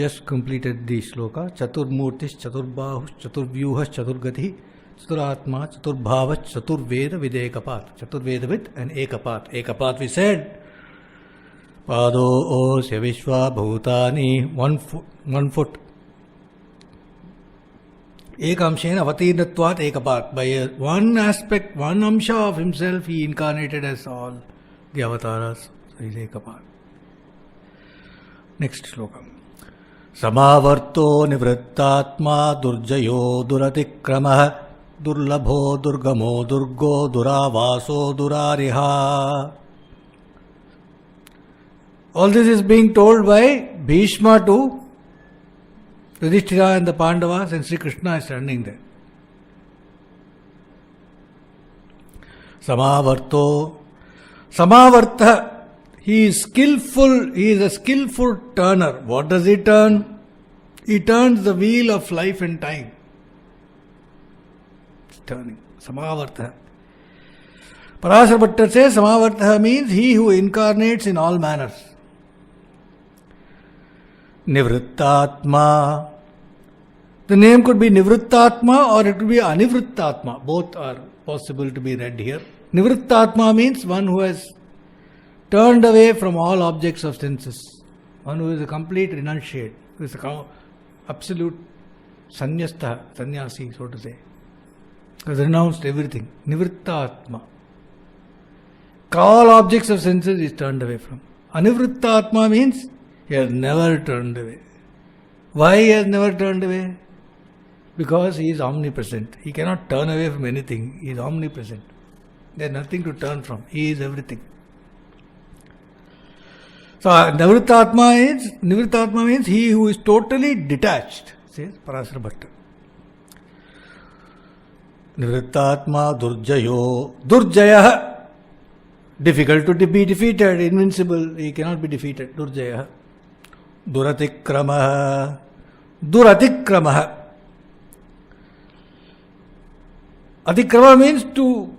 Just completed the shloka. Chaturmurtis, caturbhāvus, chaturvyuhas, chaturgati, caturātmā, caturbhāvaścaturvedavidekapāt. Caturvedavid and Ekapāt. Ekapāt we said. Pado osya vishva bhutani, one foot. Ekamshena avatirnatvat ekapāt. By one aspect, one amsha of himself, he incarnated as all the avatars. So he is Ekapāt. Next shloka. samāvarto'nivṛttātmā durjayo duratikramaḥ durlabho durgamo durgo durāvāso durārihā. All this is being told by Bhishma to Yudhishthira and the Pandavas, and Sri Krishna is standing there. Samāvartha, he is skillful, he is a skillful turner. What does he turn? He turns the wheel of life and time. It's turning. Samāvartha. Parāsara Bhatta says Samāvartha means he who incarnates in all manners. Nivṛttātmā. The name could be Nivṛttātmā or it could be Anivṛttātmā. Both are possible to be read here. Nivṛttātmā means one who has turned away from all objects of senses. One who is a complete renunciate, who is a absolute sannyastha, sannyasi, so to say. Has renounced everything. Nivṛttātmā. All objects of senses is turned away from. Anivṛttātmā means he has never turned away. Why he has never turned away? Because he is omnipresent. He cannot turn away from anything. He is omnipresent. There is nothing to turn from. He is everything. So Nivṛttātmā means he who is totally detached, says Parāsara Bhatta. Nivṛttātmā durjayo. Durjayah. Difficult to be defeated, invincible. He cannot be defeated. Durjayah. Duratikramaḥ. Duratikramaḥ. Atikrama means to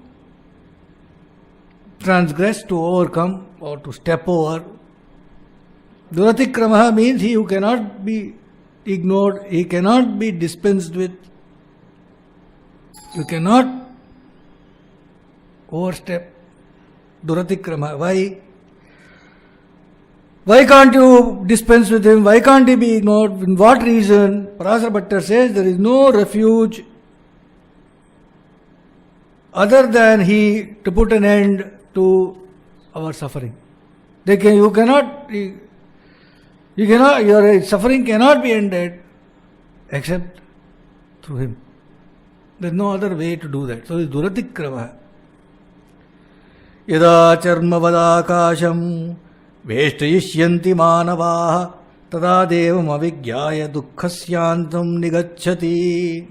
transgress, to overcome, or to step over. Duratikramaḥ means he who cannot be ignored, he cannot be dispensed with. You cannot overstep. Duratikramaḥ. Why? Why can't you dispense with him? Why can't he be ignored? In what reason? Parāsara Bhatta says there is no refuge other than he to put an end to our suffering. Your suffering cannot be ended except through him. There is no other way to do that. So it is duratikramaḥ. Yada charmavadākāśam veshtayishyanti mānavāh tada devam avigyāya dukkhasyantam nigacchati.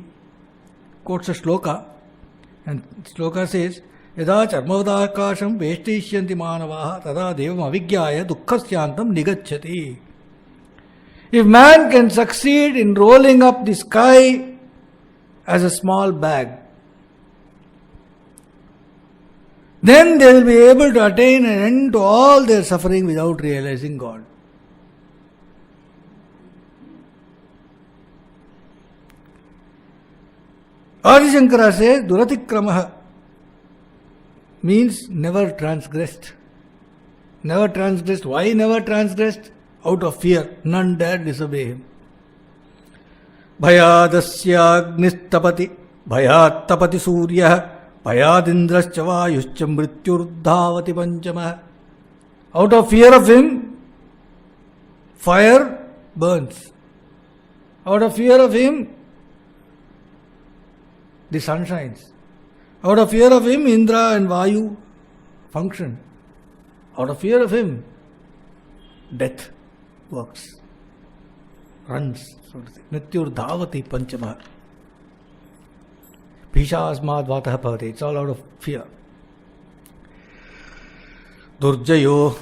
Quotes a shloka, and shloka says, Yada charmavadākāśam veshtayishyanti mānavāh tada devam avigyāya dukkhasyantam nigacchati. If man can succeed in rolling up the sky as a small bag, then they will be able to attain an end to all their suffering without realizing God. Adi Shankara says, duratikramaḥ means never transgressed. Never transgressed. Why never transgressed? Out of fear. None dare disobey him. Bhayādasyāgnistapati, bhayāttapati suryah, bhayādindrascha vāyuscha mrityurdhāvati pancamaḥ. Out of fear of him, fire burns. Out of fear of him, the sun shines. Out of fear of him, Indra and Vayu function. Out of fear of him, death works, runs, so to say. Mrityurdhāvati pancamaḥ. Bhishāsmād vātah bhavati. It's all out of fear. Durjayo.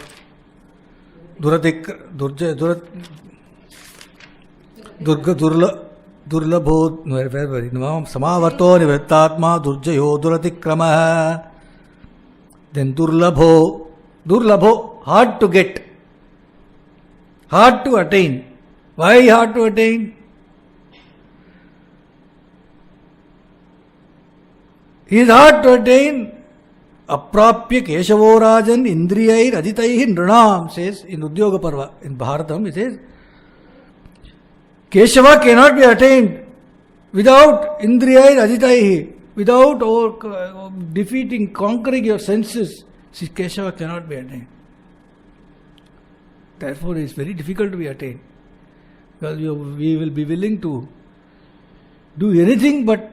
Durlabho. samāvarto'nivṛttātmā durjayo duratikramaḥ. Then durlabho. Durlabho, hard to get, hard to attain. Why hard to attain? He is hard to attain. Aprapya Keshavo Rajan Indriyair Aditaihi Nrunam, says in Udyoga Parva. In Bharatam it says, Keshava cannot be attained without Indriyair Aditaihi, without defeating, conquering your senses. Keshava cannot be attained. Therefore, it is very difficult to be attained. Because we will be willing to do anything but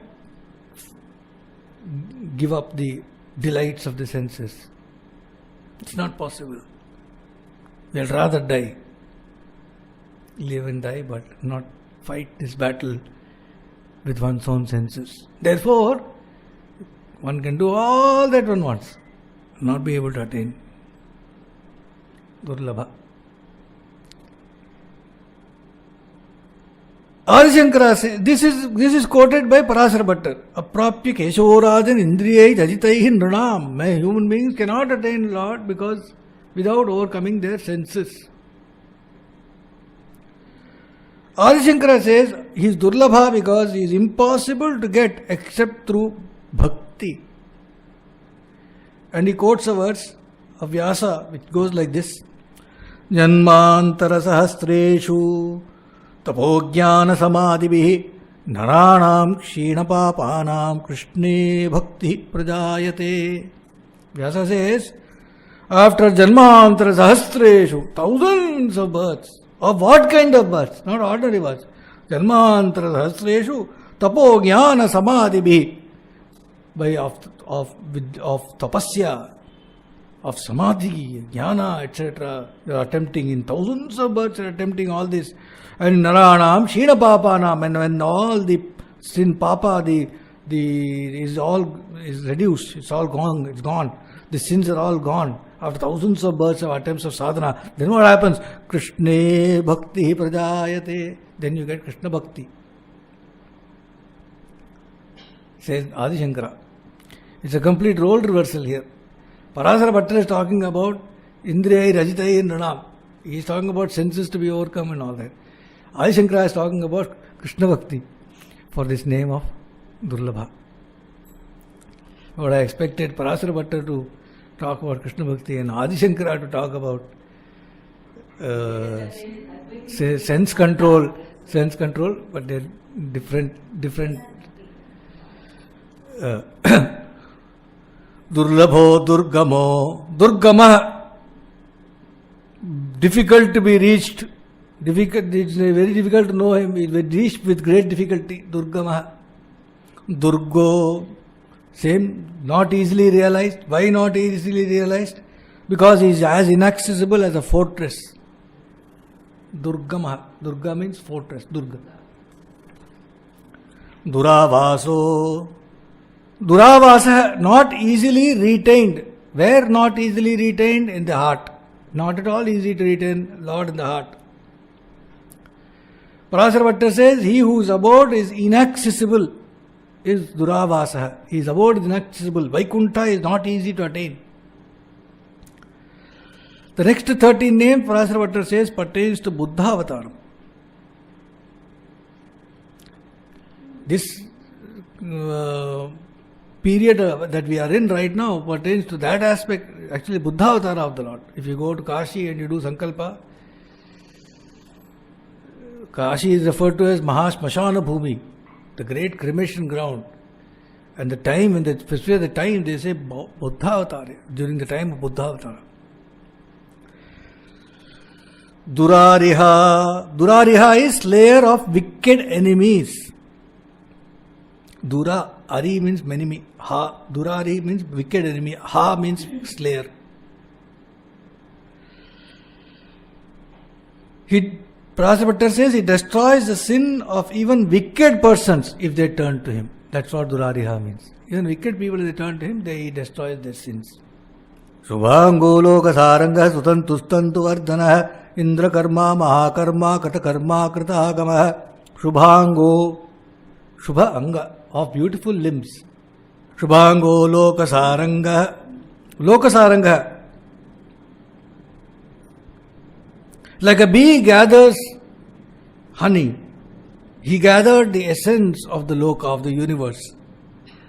give up the delights of the senses. It's not possible. We'll rather die. Live and die, but not fight this battle with one's own senses. Therefore, one can do all that one wants, not be able to attain. Durlabho. Adi Shankara says, this is quoted by Parasara Bhattar. Aprapya Keshorajan Indriyai Jajitaihi Nrunam. Human beings cannot attain Lord because without overcoming their senses. Adi Shankara says he is durlabha because he is impossible to get except through bhakti. And he quotes a verse of Vyasa which goes like this: Janmantara sahasreshu tapojnana samadibhi naranam kshinapāpānam krishne bhakti prajayate. Vyasa says, after janmantara sahasreshu, thousands of births. Of what kind of births? Not ordinary births. Janmantara sahasreshu tapojnana samadibhi. By of tapasya, of samadhi, jnana, etc. They are attempting in thousands of births, are attempting all this. And naranam, shina papanam, and when all the sin papa, the is reduced, it's all gone, it's gone. The sins are all gone. After thousands of births of attempts of sadhana, then what happens? Krishne bhakti prajayate. Then you get Krishna bhakti. Says Adi Shankara. It's a complete role reversal here. Parasara Bhattar is talking about Indriyai Rajitai Nrunam. He is talking about senses to be overcome and all that. Adi Shankara is talking about Krishna Bhakti for this name of Durlabho. What I expected Parasara Bhattar to talk about Krishna Bhakti and Adi Shankara to talk about sense control, but they're different. Durlabho, durgamo, difficult to be reached. It's very difficult to know him. It's reached with great difficulty. Durgo, same, not easily realized. Why not easily realized? Because he is as inaccessible as a fortress. Durga means fortress. Durga. Durāvāso. Durāvāso, not easily retained. Where not easily retained? In the heart. Not at all easy to retain Lord in the heart. Parasara Bhattar says, he whose abode is inaccessible is durāvāso. His abode is inaccessible. Vaikuntha is not easy to attain. The next 13 names, Parasara Bhattar says, pertains to Buddha Avataram. This period that we are in right now pertains to that aspect, actually Buddha Avatara of the Lord. If you go to Kashi and you do Sankalpa, Kashi is referred to as Mahāsmashana Bhumi, the great cremation ground. And the time, when they specify the time, they say Buddha Avatara, during the time of Buddha Avatara. Durāriha is slayer of wicked enemies. Ari means enemy. Durari means wicked enemy. Ha means slayer. Parasara Bhattar says he destroys the sin of even wicked persons if they turn to him. That's what durāriha means. Even wicked people, if they turn to him, he destroys their sins. śubhāṅgo lokasāraṅgaḥ sutantustantuvardhanaḥ indrakarmā mahākarmā kṛtakarmā kṛtāgamaḥ śubhāṅgo, śubhāṅga, of beautiful limbs. śubhāṅgo lokasāraṅgaḥ. Like a bee gathers honey. He gathered the essence of the loka, of the universe.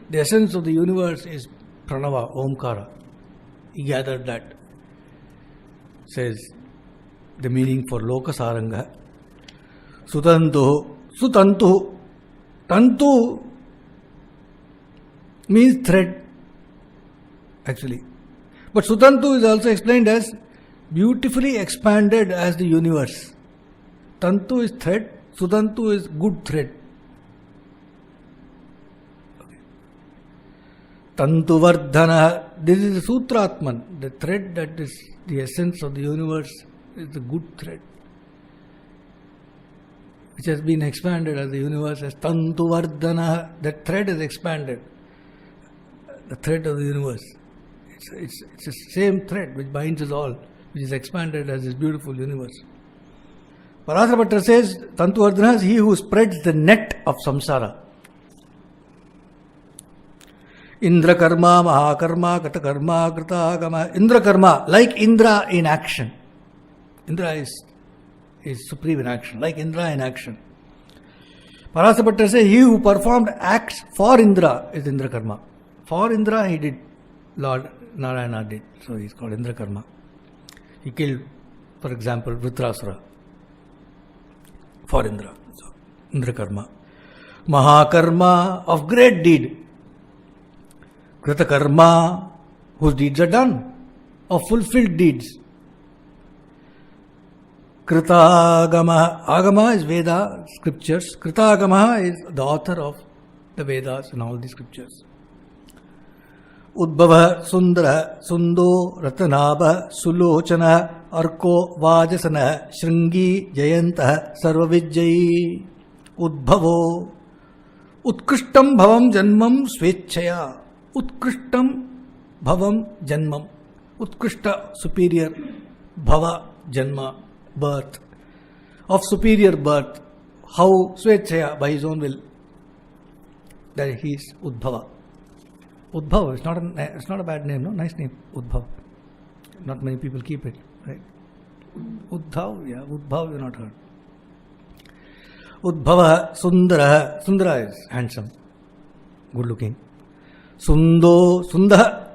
The essence of the universe is pranava, omkara. He gathered that. Says the meaning for lokasāraṅgaḥ. Sutantu. Tantu means thread, actually. But sutantu is also explained as beautifully expanded as the universe. Tantu is thread, sutantu is good thread. Tantuvardhanaḥ. This is the sutratman, the thread that is the essence of the universe, is the good thread, which has been expanded as the universe as tantuvardhanaḥ. That thread is expanded, the thread of the universe. It's the same thread which binds us all, which is expanded as this beautiful universe. Parasarabhatra says, Tantuvardhanaḥ is he who spreads the net of samsara. Indrakarmā, mahākarmā, kṛtakarmā, kṛtāgamaḥ. Indrakarmā, like Indra in action. Indra is supreme in action, like Indra in action. Parasarabhatra says, he who performed acts for Indra is indrakarmā. For Indra he did, Lord Narayana did, so he is called indrakarmā. He killed, for example, Vritrasura for Indra, so indrakarmā. Mahākarmā, of great deed. Kṛtakarmā, whose deeds are done, of fulfilled deeds. Kṛtāgamaḥ, Agama is Veda, scriptures. Kṛtāgamaḥ is the author of the Vedas and all the scriptures. Udbhavaḥ, sundaraḥ, sundo, ratnanābhaḥ, sulocanaḥ, arko, vājasaнаḥ, śrīṅgī, jayantaḥ, sarvavidyayi, udbhavo, utkrishtam bhavam janmam swechchaya. Utkrishtam bhavam janmam. Utkrishta, superior. Bhava, janma, birth. Of superior birth. How? Swechchaya, by his own will. That he is udbhava. Udbhava, it's not a bad name, no? Nice name, Udbhava. Not many people keep it, right? Udbhav, yeah, Udbhav you not heard. Udbhavaḥ, sundaraḥ. Sundara is handsome, good looking. Sundo, sundaḥ,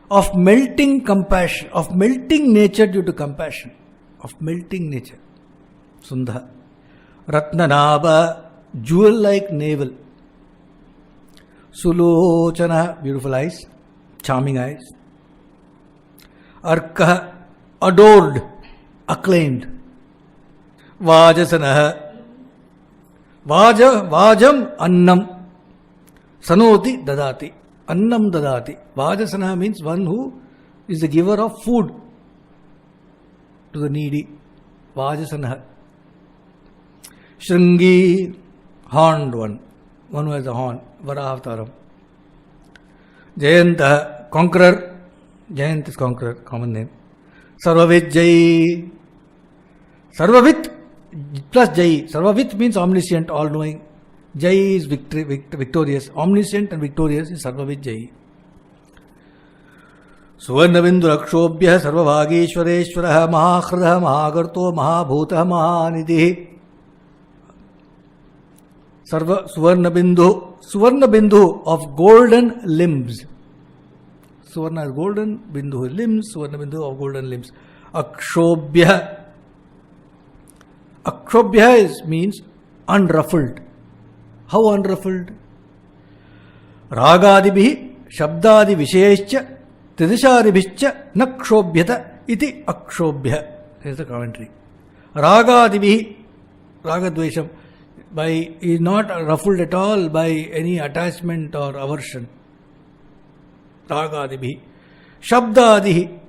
of melting compassion, of melting nature due to compassion, of melting nature. Sundaḥ. Ratnanābhaḥ, jewel-like navel. Sulocanaḥ, beautiful eyes, charming eyes. Arkaḥ, adored, acclaimed. Vājasaнаḥ, Vājam, annam. Sanoti dadati, annam dadati. Vājasana means one who is the giver of food to the needy. Vājasana. Śrīṅgī, horned one who has a horn. Varahavatāram. Jayanta, conqueror. Jayant is conqueror, common name. Sarvavidyayi. Sarvavit plus Jayi. Sarvavit means omniscient, all-knowing. Jai is victorious. Omniscient and victorious is Sarvavidyayi. Suvarnabindurākṣobhyah sarvabhāgīśvareshwarah mahākrdah mahākarto mahābhūtah mahānidhi. Suvarnabindhu of golden limbs. Suvarna is golden, Bindhu is limbs, Suvarnabindhu of golden limbs. Akshobhyah. Akshobhyah means unruffled. How unruffled? Rāgādibhi shabdādi vishayascha tridisharibhischa nakshobhyata iti akshobhya. Here's the commentary. Rāgādibhi, ragadvesham, is not ruffled at all by any attachment or aversion. Rāgādibhi. Shabdādihi,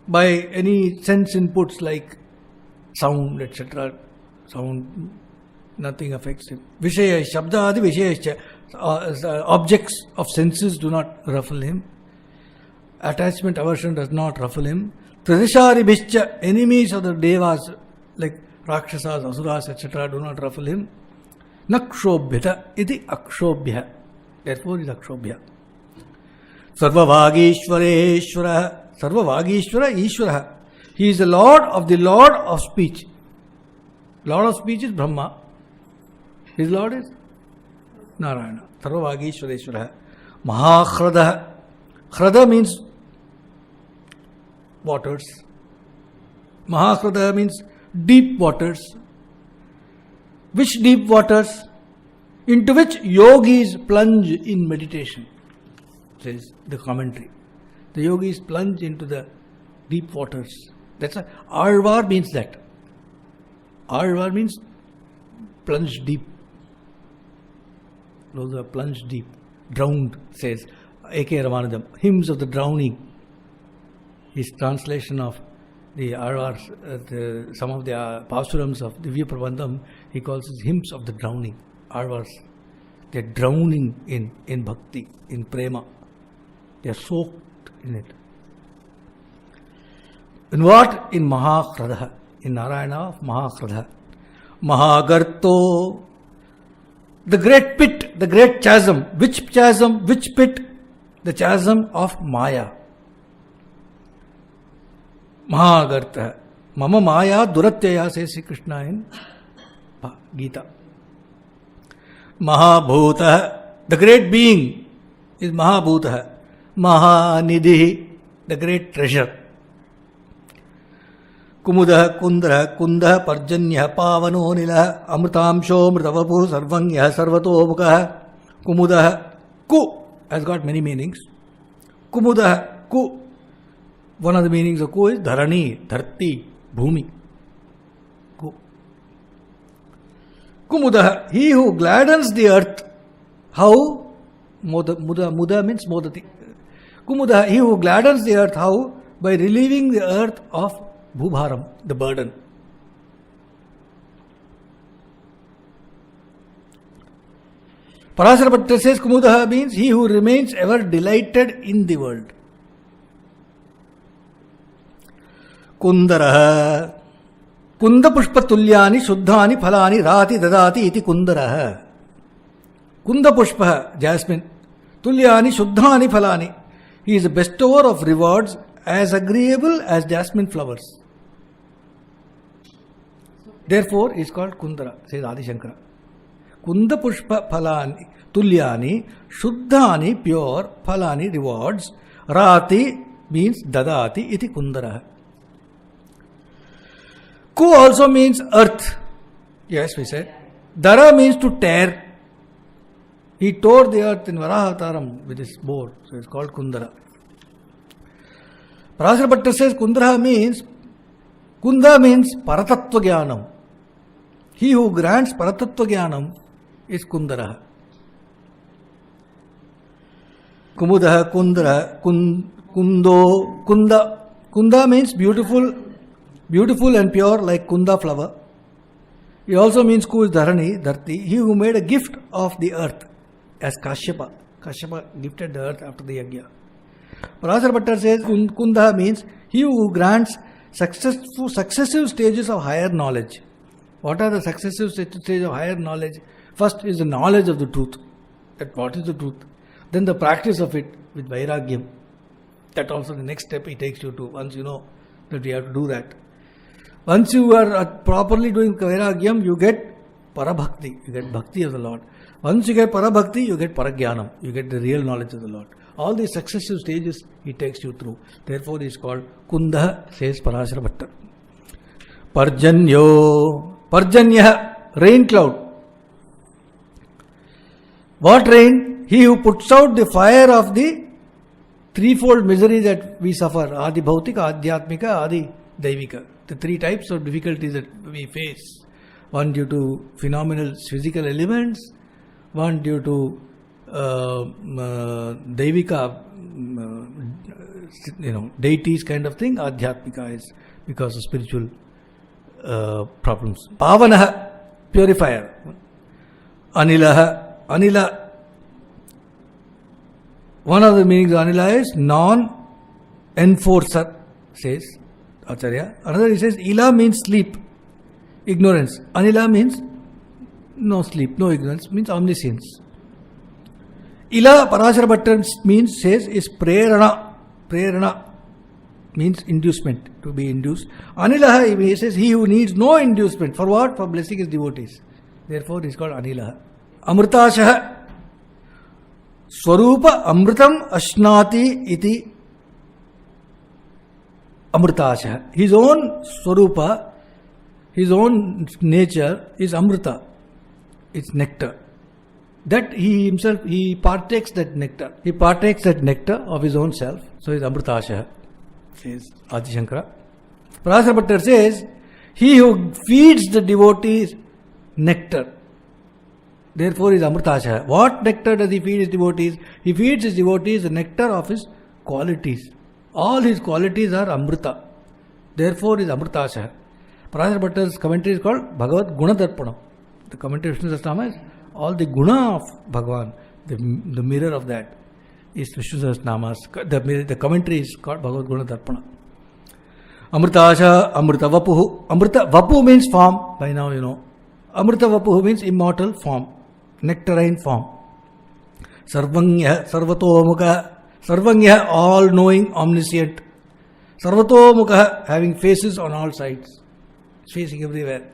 by any sense inputs like sound, etc. Sound, nothing affects him. Vishaya, shabdādi vishayascha. Objects of senses do not ruffle him. Attachment, aversion does not ruffle him. Tridisharibhischa, enemies of the devas like rakshasas, asuras, etc. do not ruffle him. Nakshobhyata iti akshobhya. Therefore is akshobhya. Sarvavāgīśvareshwarah. Sarvavāgīśvara, Ishwarah. He is the Lord of speech. Lord of speech is Brahma. His Lord is Narayana. Sarvāgīśvareshwarah. Mahākradaḥ. Krada means waters. Mahākradaḥ means deep waters. Which deep waters? Into which yogis plunge in meditation, says the commentary. The yogis plunge into the deep waters. That's a Alvar means that. Alvar means plunge deep. Those are plunge deep. Drowned, says A.K. Ramanujam. Hymns of the drowning. His translation of the Alvars, some of the pasurams of Divya Prabandham, he calls it hymns of the drowning. Alvars. They are drowning in bhakti, in prema. They are soaked in it. In what? In Mahākradaḥ. In Narayana of Mahākradaḥ. Mahāgarto. The great pit, the great chasm. Which chasm? Which pit? The chasm of Maya. Mahāgarta. Mama Maya Duratya, says Sri Krishna in Gita. Mahabhūta. The great being is Mahabhūta. Mahanidhi. The great treasure. Kumudah, Kundrah, Kundah, Parjanyah, Pavano, Nilah, Amrutamsho, Mrtavapu, Sarvanyah, sarvatomukhaḥ. Kumudah, Ku has got many meanings. Kumudah, Ku. One of the meanings of Ku is Dharani, Dharti, Bhumi. Ku. Kumudah, he who gladdens the earth. How? Muda means modati. Kumudah, he who gladdens the earth. How? By relieving the earth of bhubharam, the burden. Parasara Bhatta says Kumudaha means he who remains ever delighted in the world. Kundaraḥ. Kunda pushpa tulyani shuddhani phalani rati dadati iti kundaraḥ. Kunda pushpa, jasmine. Tulyani shuddhani phalani. He is a bestower of rewards as agreeable as jasmine flowers. Therefore, he is called Kundara, says Adi Shankara. Kunda pushpa phalani tulyani shuddhani, pure, phalani, rewards. Rati means dadati iti kundaraḥ. Ku also means earth. Yes, we said. Dara means to tear. He tore the earth in Varahataram with his bow, so it's called Kundara. Parasara Bhatta says Kunda means Paratattva Jnanam. He who grants Paratattva Jnanam is Kundara. Kumudaḥ, Kundara, Kundo, Kunda. Kunda means beautiful and pure like Kunda flower. He also means Ku is Dharani, Dharti. He who made a gift of the earth as Kashyapa. Kashyapa gifted the earth after the Yajna. Parasara Bhatta says Kunda means he who grants successive stages of higher knowledge. What are the successive stages of higher knowledge? First is the knowledge of the truth. That what is the truth? Then the practice of it with Vairagyam. That also the next step he takes you to. Once you know that you have to do that. Once you are properly doing Vairagyam, you get Parabhakti. You get Bhakti of the Lord. Once you get Parabhakti, you get Parajnanam. You get the real knowledge of the Lord. All these successive stages he takes you through. Therefore, he is called Kunda, says Parasara Bhatta. Parjanyo. Parjanyah, rain cloud. What rain? He who puts out the fire of the threefold misery that we suffer. Adi Bhautika, Adhyatmika, Adi Daivika. The three types of difficulties that we face. One due to phenomenal physical elements. One due to Daivika, deities kind of thing. Adhyatmika is because of spiritual problems. Pavanaḥ, purifier. Anilaḥ, Anila. One of the meanings of Anila is non-enforcer, says Acharya. Another he says Ila means sleep, ignorance. Anila means no sleep, no ignorance, means omniscience. Ila, Parasara Bhatta means, says, is prerana. Prerana. means inducement, to be induced. Anilaha, he says, he who needs no inducement. For what? For blessing his devotees. Therefore, he is called Anilaha. Amritashaha. Swarupa amritam ashnati iti amritashaha. His own swarupa, his own nature is amrita. It's nectar. That he himself, he partakes that nectar. He partakes that nectar of his own self. So he is amritashaha, says Adi Shankara. Parasara Bhattar says, he who feeds the devotees nectar. Therefore he is amritashaha. What nectar does he feed his devotees? He feeds his devotees the nectar of his qualities. All his qualities are amrita. Therefore he is amritashaha. Parasara Bhattar's commentary is called Bhagavad Gunadarpanam. The commentary of Vishnu Sahasranamam is all the guna of Bhagavan, the mirror of that is Vishnu Sahasranamam. The commentary is called Bhagavad Gunadarpanam. Amritasha, Amrita Vapuhu. Amrita Vapu means form, by now you know. Amrita Vapuhu means immortal form, nectarine form. Sarvanya, sarvatomukhaḥ. Sarvanya, all knowing, omniscient. Sarvatomukhaḥ, having faces on all sides, facing everywhere.